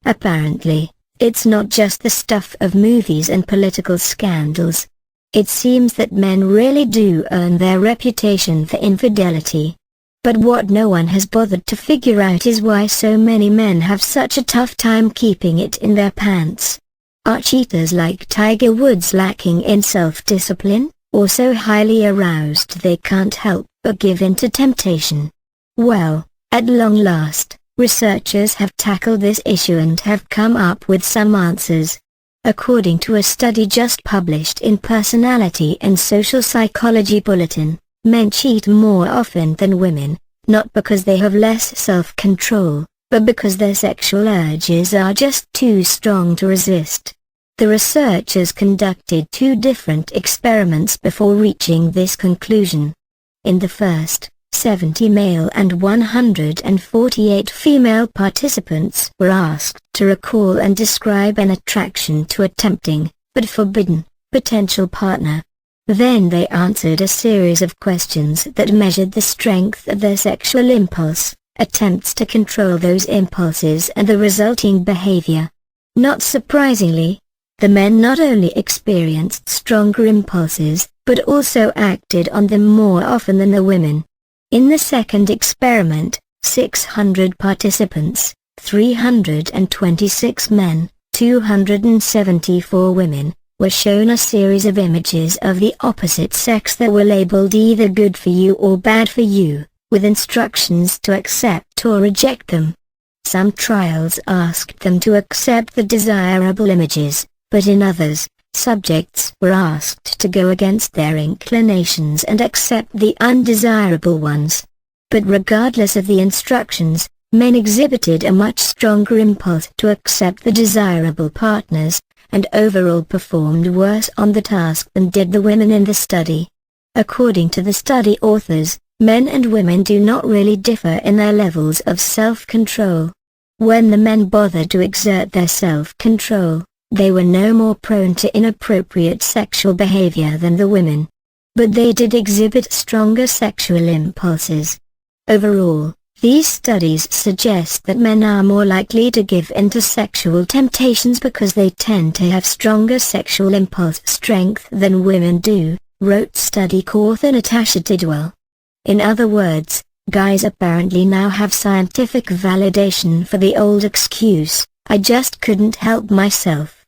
Apparently, it's not just the stuff of movies and political scandals. It seems that men really do earn their reputation for infidelity. But what no one has bothered to figure out is why so many men have such a tough time keeping it in their pants. Are cheaters like Tiger Woods lacking in self-discipline, or so highly aroused they can't help but give in to temptation? Well, at long last, researchers have tackled this issue and have come up with some answers. According to a study just published in Personality and Social Psychology Bulletin, men cheat more often than women, not because they have less self-control, but because their sexual urges are just too strong to resist. The researchers conducted 2 different experiments before reaching this conclusion. In the first, 70 male and 148 female participants were asked to recall and describe an attraction to a tempting, but forbidden, potential partner. Then they answered a series of questions that measured the strength of their sexual impulse, attempts to control those impulses and the resulting behavior. Not surprisingly, the men not only experienced stronger impulses, but also acted on them more often than the women. In the second experiment, 600 participants, 326 men, 274 women, were shown a series of images of the opposite sex that were labeled either good for you or bad for you, with instructions to accept or reject them. Some trials asked them to accept the desirable images, but in others, subjects were asked to go against their inclinations and accept the undesirable ones. But regardless of the instructions, men exhibited a much stronger impulse to accept the desirable partners, and overall performed worse on the task than did the women in the study. According to the study authors, men and women do not really differ in their levels of self-control. When the men bothered to exert their self-control, they were no more prone to inappropriate sexual behavior than the women. But they did exhibit stronger sexual impulses. Overall, these studies suggest that men are more likely to give in to sexual temptations because they tend to have stronger sexual impulse strength than women do, wrote study co-author Natasha Tidwell. In other words, guys apparently now have scientific validation for the old excuse, "I just couldn't help myself."